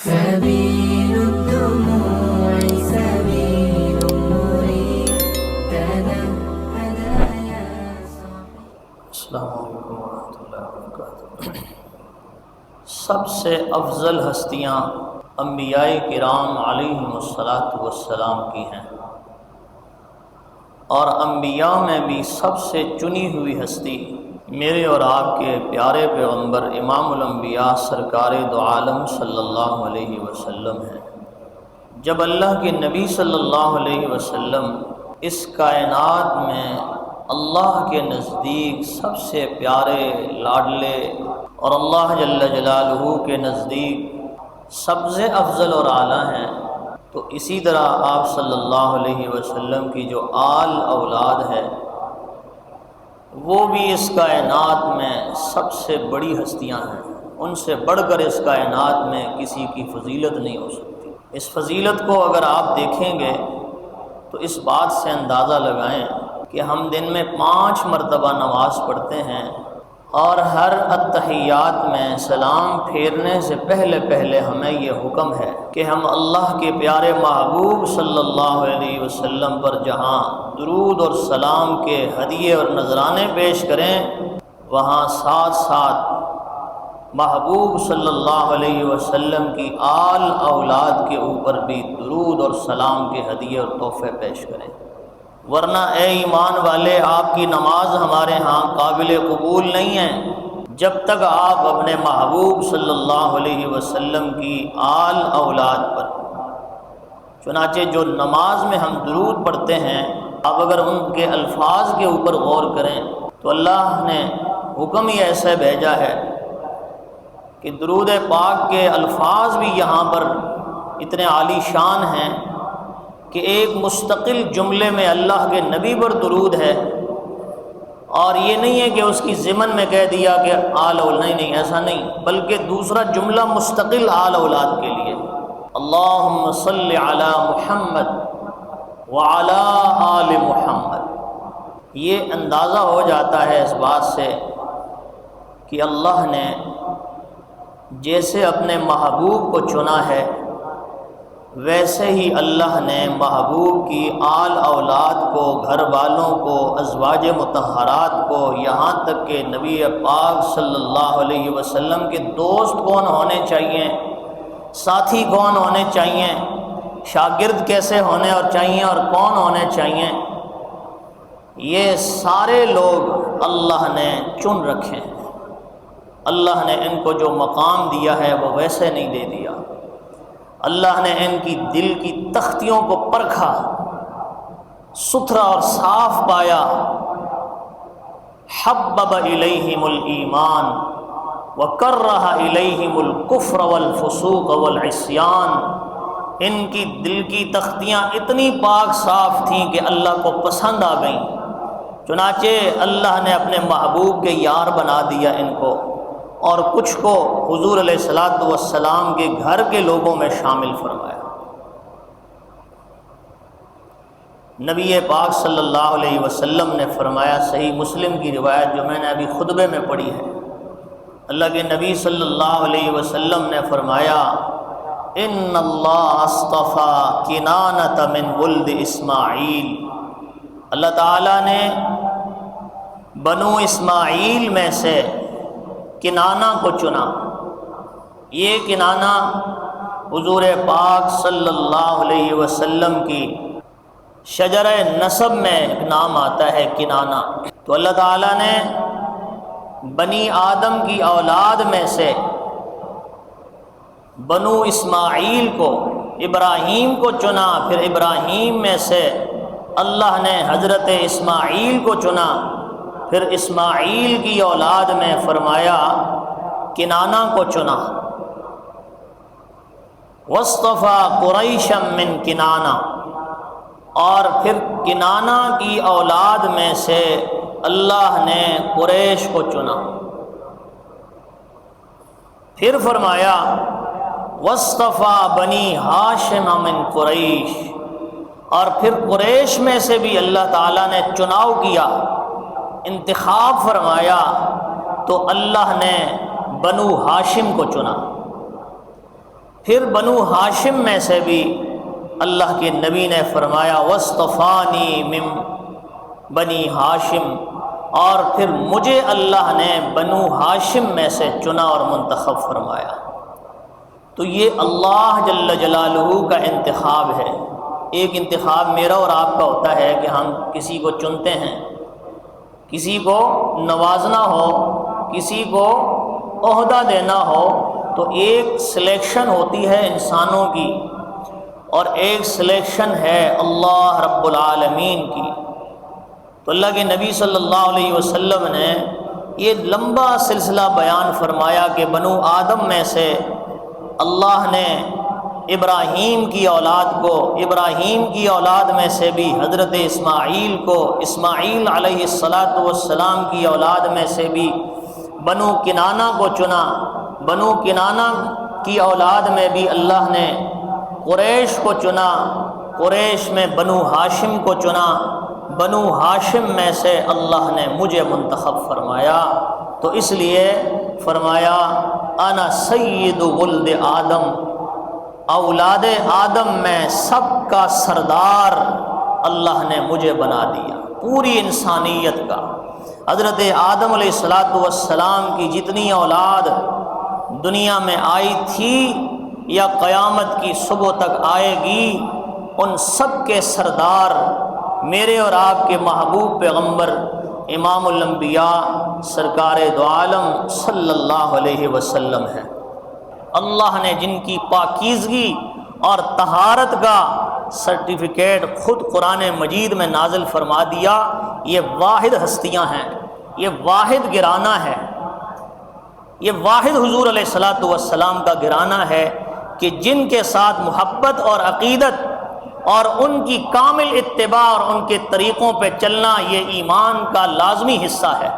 سبيل الدموع سبيل مريب تنهد يا صاحبي. السلام علیکم ورحمۃ اللہ وبرکاتہ. سب سے افضل ہستیاں انبیاء کرام علیہم الصلاۃ کی ہیں، اور انبیاء میں بھی سب سے چنی ہوئی ہستی میرے اور آپ کے پیارے پیغمبر امام الانبیاء سرکار دو عالم صلی اللہ علیہ وسلم ہیں. جب اللہ کے نبی صلی اللہ علیہ وسلم اس کائنات میں اللہ کے نزدیک سب سے پیارے لاڈلے اور اللہ جل جلالہ کے نزدیک سب سے افضل اور اعلیٰ ہیں، تو اسی طرح آپ صلی اللہ علیہ وسلم کی جو آل اولاد ہے وہ بھی اس کائنات میں سب سے بڑی ہستیاں ہیں. ان سے بڑھ کر اس کائنات میں کسی کی فضیلت نہیں ہو سکتی. اس فضیلت کو اگر آپ دیکھیں گے تو اس بات سے اندازہ لگائیں کہ ہم دن میں 5 مرتبہ نماز پڑھتے ہیں، اور ہر اتحیات میں سلام پھیرنے سے پہلے ہمیں یہ حکم ہے کہ ہم اللہ کے پیارے محبوب صلی اللہ علیہ وسلم پر جہاں درود اور سلام کے ہدیے اور نذرانے پیش کریں، وہاں ساتھ ساتھ محبوب صلی اللہ علیہ وسلم کی آل اولاد کے اوپر بھی درود اور سلام کے ہدیے اور تحفے پیش کریں. ورنہ اے ایمان والے، آپ کی نماز ہمارے ہاں قابل قبول نہیں ہے جب تک آپ اپنے محبوب صلی اللہ علیہ وسلم کی آل اولاد پر. چنانچہ جو نماز میں ہم درود پڑھتے ہیں، اب اگر ان کے الفاظ کے اوپر غور کریں تو اللہ نے حکم ہی ایسے بھیجا ہے کہ درود پاک کے الفاظ بھی یہاں پر اتنے عالی شان ہیں کہ ایک مستقل جملے میں اللہ کے نبی پر درود ہے، اور یہ نہیں ہے کہ اس کی ضمن میں کہہ دیا کہ آل اولاد، نہیں ایسا نہیں، بلکہ دوسرا جملہ مستقل آل اولاد کے لیے. اللہم صلی علی محمد وعلی آل محمد. یہ اندازہ ہو جاتا ہے اس بات سے کہ اللہ نے جیسے اپنے محبوب کو چنا ہے، ویسے ہی اللہ نے محبوب کی آل اولاد کو، گھر والوں کو، ازواج مطہرات کو، یہاں تک کہ نبی پاک صلی اللہ علیہ وسلم کے دوست کون ہونے چاہیے، ساتھی کون ہونے چاہیے، شاگرد کیسے ہونے اور چاہیے اور کون ہونے چاہیے، یہ سارے لوگ اللہ نے چن رکھے ہیں. اللہ نے ان کو جو مقام دیا ہے وہ ویسے نہیں دے دیا. اللہ نے ان کی دل کی تختیوں کو پرکھا، ستھرا اور صاف پایا. حبب الیہم الایمان وکرہ الیہم الکفر والفسوق والعصیان. ان کی دل کی تختیاں اتنی پاک صاف تھیں کہ اللہ کو پسند آ گئیں. چنانچہ اللہ نے اپنے محبوب کے یار بنا دیا ان کو، اور کچھ کو حضور علیہ الصلاۃ والسلام کے گھر کے لوگوں میں شامل فرمایا. نبی پاک صلی اللہ علیہ وسلم نے فرمایا، صحیح مسلم کی روایت جو میں نے ابھی خطبے میں پڑھی ہے، اللہ کے نبی صلی اللہ علیہ وسلم نے فرمایا، ان اللہ اصطفیٰ کنانۃ من ولد اسماعیل. اللہ تعالیٰ نے بنو اسماعیل میں سے کنانہ کو چنا. یہ کنانہ حضور پاک صلی اللہ علیہ وسلم کی شجرہ نسب میں ایک نام آتا ہے کنانہ. تو اللہ تعالیٰ نے بنی آدم کی اولاد میں سے بنو اسماعیل کو، ابراہیم کو چنا. پھر ابراہیم میں سے اللہ نے حضرت اسماعیل کو چنا. پھر اسماعیل کی اولاد میں فرمایا کنانہ کو چنا. واصطفیٰ قریشا من کنانہ. اور پھر کنانہ کی اولاد میں سے اللہ نے قریش کو چنا. پھر فرمایا واصطفیٰ بنی ہاشم من قریش. اور پھر قریش میں سے بھی اللہ تعالیٰ نے چناؤ کیا، انتخاب فرمایا، تو اللہ نے بنو ہاشم کو چنا. پھر بنو ہاشم میں سے بھی اللہ کے نبی نے فرمایا وَاصْطَفَانِي مِن بنی ہاشم، اور پھر مجھے اللہ نے بنو ہاشم میں سے چنا اور منتخب فرمایا۔ تو یہ اللہ جل جلالہ کا انتخاب ہے۔ ایک انتخاب میرا اور آپ کا ہوتا ہے کہ ہم کسی کو چنتے ہیں، کسی کو نوازنا ہو، کسی کو عہدہ دینا ہو، تو ایک سلیکشن ہوتی ہے انسانوں کی اور ایک سلیکشن ہے اللہ رب العالمین کی۔ تو اللہ کے نبی صلی اللہ علیہ وسلم نے یہ لمبا سلسلہ بیان فرمایا کہ بنو آدم میں سے اللہ نے ابراہیم کی اولاد کو، ابراہیم کی اولاد میں سے بھی حضرت اسماعیل کو، اسماعیل علیہ السلام کی اولاد میں سے بھی بنو کنانہ کو چنا، بنو کنانہ کی اولاد میں بھی اللہ نے قریش کو چنا، قریش میں بنو ہاشم کو چنا، بنو ہاشم میں سے اللہ نے مجھے منتخب فرمایا۔ تو اس لیے فرمایا انا سید ولد آدم، اولاد آدم میں سب کا سردار اللہ نے مجھے بنا دیا، پوری انسانیت کا۔ حضرت آدم علیہ السلام کی جتنی اولاد دنیا میں آئی تھی یا قیامت کی صبح تک آئے گی، ان سب کے سردار میرے اور آپ کے محبوب پیغمبر امام الانبیاء سرکار دو عالم صلی اللہ علیہ وسلم ہیں۔ اللہ نے جن کی پاکیزگی اور طہارت کا سرٹیفکیٹ خود قرآن مجید میں نازل فرما دیا، یہ واحد ہستیاں ہیں، یہ واحد گرانہ ہے، یہ واحد حضور علیہ السلام کا گرانہ ہے کہ جن کے ساتھ محبت اور عقیدت اور ان کی کامل اتباع اور ان کے طریقوں پہ چلنا یہ ایمان کا لازمی حصہ ہے۔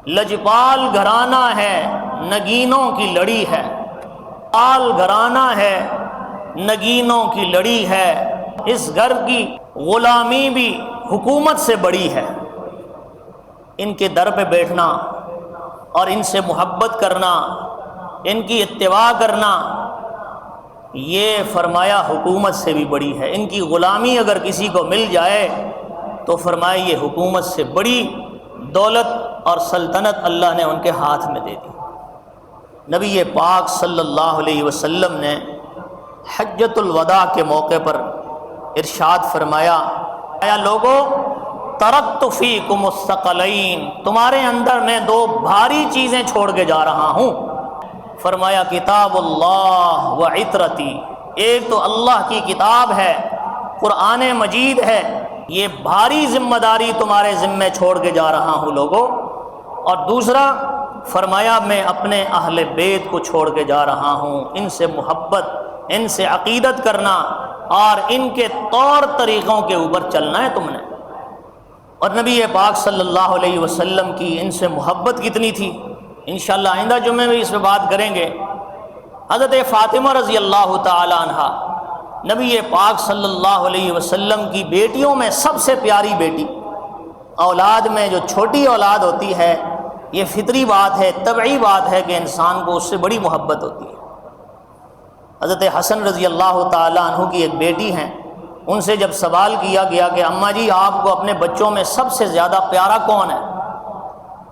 لجپال گھرانہ ہے، نگینوں کی لڑی ہے، آل گھرانہ ہے، نگینوں کی لڑی ہے، اس گھر کی غلامی بھی حکومت سے بڑی ہے۔ ان کے در پہ بیٹھنا اور ان سے محبت کرنا، ان کی اتباع کرنا، یہ فرمایا حکومت سے بھی بڑی ہے۔ ان کی غلامی اگر کسی کو مل جائے تو فرمایا یہ حکومت سے بڑی دولت اور سلطنت اللہ نے ان کے ہاتھ میں دے دی۔ نبی پاک صلی اللہ علیہ وسلم نے حجۃ الوداع کے موقع پر ارشاد فرمایا، اے لوگو ترکت فیکم الثقلین، تمہارے اندر میں دو بھاری چیزیں چھوڑ کے جا رہا ہوں۔ فرمایا کتاب اللہ و عطرتی، ایک تو اللہ کی کتاب ہے، قرآن مجید ہے، یہ بھاری ذمہ داری تمہارے ذمے چھوڑ کے جا رہا ہوں لوگوں، اور دوسرا فرمایا میں اپنے اہل بیت کو چھوڑ کے جا رہا ہوں، ان سے محبت، ان سے عقیدت کرنا اور ان کے طور طریقوں کے اوپر چلنا ہے تم نے۔ اور نبی پاک صلی اللہ علیہ وسلم کی ان سے محبت کتنی تھی، انشاءاللہ آئندہ جمعے میں اس پہ بات کریں گے۔ حضرت فاطمہ رضی اللہ تعالی عنہ نبی پاک صلی اللہ علیہ وسلم کی بیٹیوں میں سب سے پیاری بیٹی، اولاد میں جو چھوٹی اولاد ہوتی ہے، یہ فطری بات ہے، طبعی بات ہے کہ انسان کو اس سے بڑی محبت ہوتی ہے۔ حضرت حسن رضی اللہ تعالی عنہ کی ایک بیٹی ہیں، ان سے جب سوال کیا گیا کہ اماں جی آپ کو اپنے بچوں میں سب سے زیادہ پیارا کون ہے،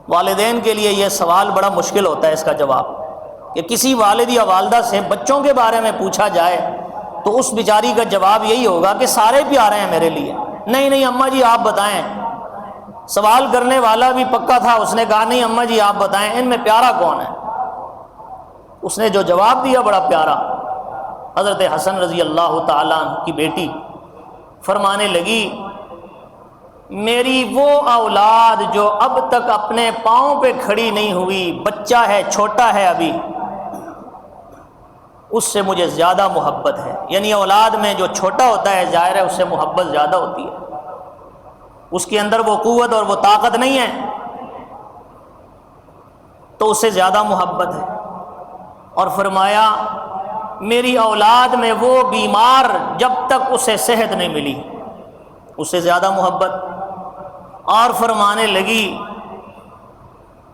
والدین کے لیے یہ سوال بڑا مشکل ہوتا ہے اس کا جواب، کہ کسی والد یا والدہ سے بچوں کے بارے میں پوچھا جائے تو اس بیچاری کا جواب یہی ہوگا کہ سارے پیارے ہیں میرے لیے۔ نہیں اماں جی آپ بتائیں، سوال کرنے والا بھی پکا تھا، اس نے کہا نہیں اماں جی آپ بتائیں ان میں پیارا کون ہے۔ اس نے جو جواب دیا بڑا پیارا۔ حضرت حسن رضی اللہ تعالیٰ عنہ کی بیٹی فرمانے لگی، میری وہ اولاد جو اب تک اپنے پاؤں پہ کھڑی نہیں ہوئی، بچہ ہے، چھوٹا ہے ابھی، اس سے مجھے زیادہ محبت ہے۔ یعنی اولاد میں جو چھوٹا ہوتا ہے ظاہر ہے اس سے محبت زیادہ ہوتی ہے، اس کے اندر وہ قوت اور وہ طاقت نہیں ہے تو اس سے زیادہ محبت ہے۔ اور فرمایا میری اولاد میں وہ بیمار جب تک اسے صحت نہیں ملی، اس سے زیادہ محبت۔ اور فرمانے لگی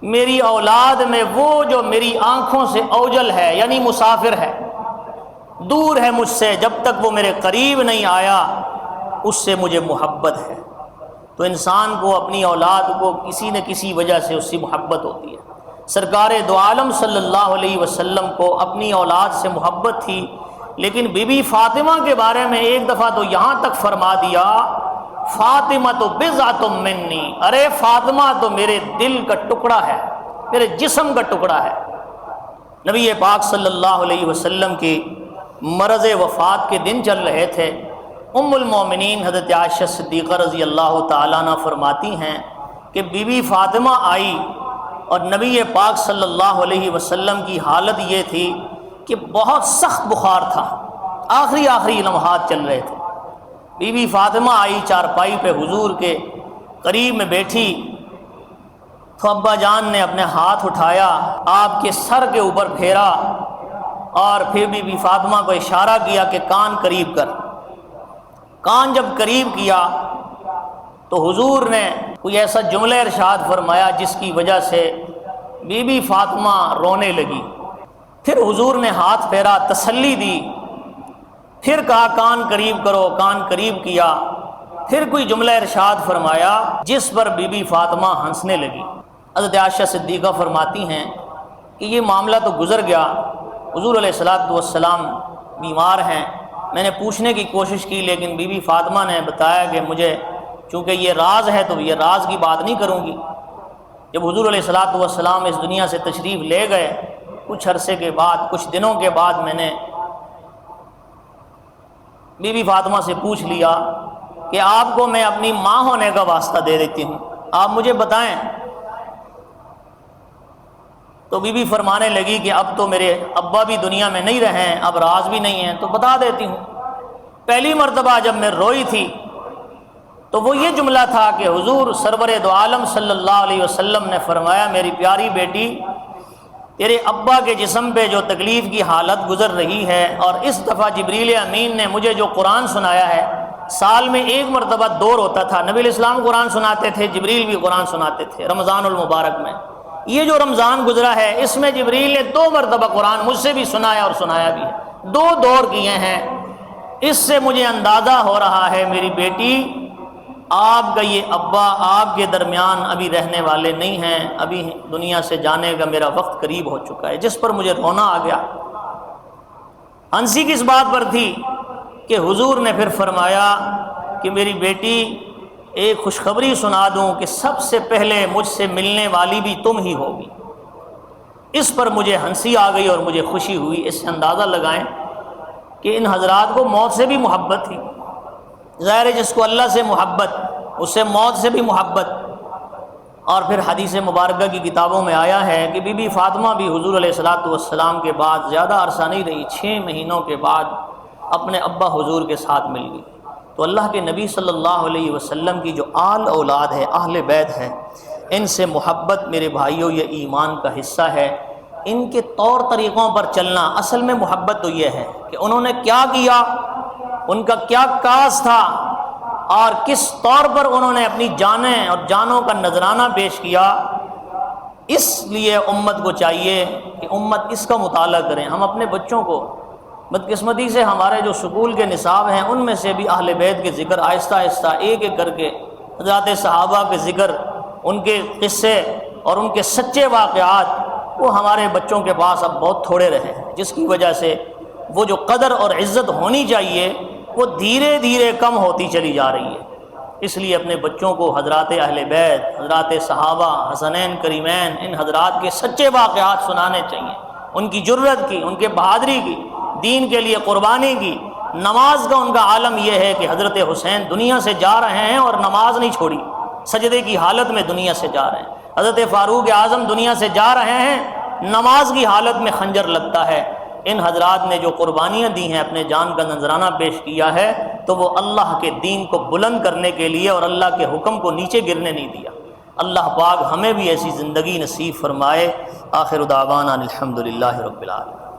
میری اولاد میں وہ جو میری آنکھوں سے اوجل ہے، یعنی مسافر ہے، دور ہے مجھ سے، جب تک وہ میرے قریب نہیں آیا اس سے مجھے محبت ہے۔ تو انسان کو اپنی اولاد کو کسی نہ کسی وجہ سے اس سے محبت ہوتی ہے۔ سرکار دو عالم صلی اللہ علیہ وسلم کو اپنی اولاد سے محبت تھی، لیکن بی بی فاطمہ کے بارے میں ایک دفعہ تو یہاں تک فرما دیا، فاطمہ تو بضعۃ منی، ارے فاطمہ تو میرے دل کا ٹکڑا ہے، میرے جسم کا ٹکڑا ہے۔ نبی پاک صلی اللہ علیہ وسلم کی مرض وفات کے دن چل رہے تھے۔ ام المومنین حضرت عائشہ صدیقہ رضی اللہ تعالیٰ عنہ فرماتی ہیں کہ بی بی فاطمہ آئی اور نبی پاک صلی اللہ علیہ وسلم کی حالت یہ تھی کہ بہت سخت بخار تھا، آخری لمحات چل رہے تھے۔ بی بی فاطمہ آئی، چارپائی پہ حضور کے قریب میں بیٹھی تو ابا جان نے اپنے ہاتھ اٹھایا، آپ کے سر کے اوپر پھیرا اور پھر بی بی فاطمہ کو اشارہ کیا کہ کان قریب کر۔ کان جب قریب کیا تو حضور نے کوئی ایسا جملہ ارشاد فرمایا جس کی وجہ سے بی بی فاطمہ رونے لگی۔ پھر حضور نے ہاتھ پھیرا، تسلی دی، پھر کہا کان قریب کرو، کان قریب کیا، پھر کوئی جملہ ارشاد فرمایا جس پر بی بی فاطمہ ہنسنے لگی۔ حضرت عائشہ صدیقہ فرماتی ہیں کہ یہ معاملہ تو گزر گیا، حضور علیہ الصلوۃ والسلام بیمار ہیں، میں نے پوچھنے کی کوشش کی لیکن بی بی فاطمہ نے بتایا کہ مجھے چونکہ یہ راز ہے تو یہ راز کی بات نہیں کروں گی۔ جب حضور علیہ الصلوۃ والسلام اس دنیا سے تشریف لے گئے، کچھ عرصے کے بعد، کچھ دنوں کے بعد میں نے بی بی فاطمہ سے پوچھ لیا کہ آپ کو میں اپنی ماں ہونے کا واسطہ دے دیتی ہوں، آپ مجھے بتائیں۔ تو بی بی فرمانے لگی کہ اب تو میرے ابا بھی دنیا میں نہیں رہے ہیں، اب راز بھی نہیں ہے تو بتا دیتی ہوں۔ پہلی مرتبہ جب میں روئی تھی تو وہ یہ جملہ تھا کہ حضور سرور دو عالم صلی اللہ علیہ وسلم نے فرمایا، میری پیاری بیٹی، تیرے ابا کے جسم پہ جو تکلیف کی حالت گزر رہی ہے، اور اس دفعہ جبریل امین نے مجھے جو قرآن سنایا ہے، سال میں ایک مرتبہ دور ہوتا تھا، نبی علیہ السلام قرآن سناتے تھے، جبریل بھی قرآن سناتے تھے رمضان المبارک میں۔ یہ جو رمضان گزرا ہے اس میں جبریل نے 2 مرتبہ قرآن مجھ سے بھی سنایا اور سنایا بھی ہے، 2 دور کیے ہیں۔ اس سے مجھے اندازہ ہو رہا ہے میری بیٹی، آپ کا یہ ابا آپ کے درمیان ابھی رہنے والے نہیں ہیں، ابھی دنیا سے جانے کا میرا وقت قریب ہو چکا ہے، جس پر مجھے رونا آ گیا۔ ہنسی کس بات پر تھی کہ حضور نے پھر فرمایا کہ میری بیٹی ایک خوشخبری سنا دوں کہ سب سے پہلے مجھ سے ملنے والی بھی تم ہی ہوگی۔ اس پر مجھے ہنسی آ گئی اور مجھے خوشی ہوئی۔ اس سے اندازہ لگائیں کہ ان حضرات کو موت سے بھی محبت تھی۔ ظاہر ہے جس کو اللہ سے محبت، اس سے موت سے بھی محبت۔ اور پھر حدیث مبارکہ کی کتابوں میں آیا ہے کہ بی بی فاطمہ بھی حضور علیہ الصلوۃ والسلام کے بعد زیادہ عرصہ نہیں رہی، 6 مہینوں کے بعد اپنے ابا حضور کے ساتھ مل گئی۔ تو اللہ کے نبی صلی اللہ علیہ وسلم کی جو آل اولاد ہے، اہل بیت ہے، ان سے محبت میرے بھائیوں یہ ایمان کا حصہ ہے۔ ان کے طور طریقوں پر چلنا، اصل میں محبت تو یہ ہے کہ انہوں نے کیا کیا، ان کا کیا کاز تھا، اور کس طور پر انہوں نے اپنی جانیں اور جانوں کا نذرانہ پیش کیا۔ اس لیے امت کو چاہیے کہ امت اس کا مطالعہ کریں۔ ہم اپنے بچوں کو، بدقسمتی سے ہمارے جو سکول کے نصاب ہیں ان میں سے بھی اہل بیت کے ذکر آہستہ آہستہ ایک ایک کر کے، حضرات صحابہ کے ذکر، ان کے قصے اور ان کے سچے واقعات، وہ ہمارے بچوں کے پاس اب بہت تھوڑے رہے ہیں، جس کی وجہ سے وہ جو قدر اور عزت ہونی چاہیے وہ دھیرے دھیرے کم ہوتی چلی جا رہی ہے۔ اس لیے اپنے بچوں کو حضرات اہل بیت، حضرات صحابہ، حسنین کریمین، ان حضرات کے سچے واقعات سنانے چاہیے، ان کی جرت کی، ان کے بہادری کی، دین کے لیے قربانی کی۔ نماز کا ان کا عالم یہ ہے کہ حضرت حسین دنیا سے جا رہے ہیں اور نماز نہیں چھوڑی، سجدے کی حالت میں دنیا سے جا رہے ہیں۔ حضرت فاروق اعظم دنیا سے جا رہے ہیں، نماز کی حالت میں خنجر لگتا ہے۔ ان حضرات نے جو قربانیاں دی ہیں، اپنے جان کا نذرانہ پیش کیا ہے، تو وہ اللہ کے دین کو بلند کرنے کے لیے اور اللہ کے حکم کو نیچے گرنے نہیں دیا۔ اللہ پاک ہمیں بھی ایسی زندگی نصیب فرمائے۔ آخر دعوانا الحمدللہ رب العالمین۔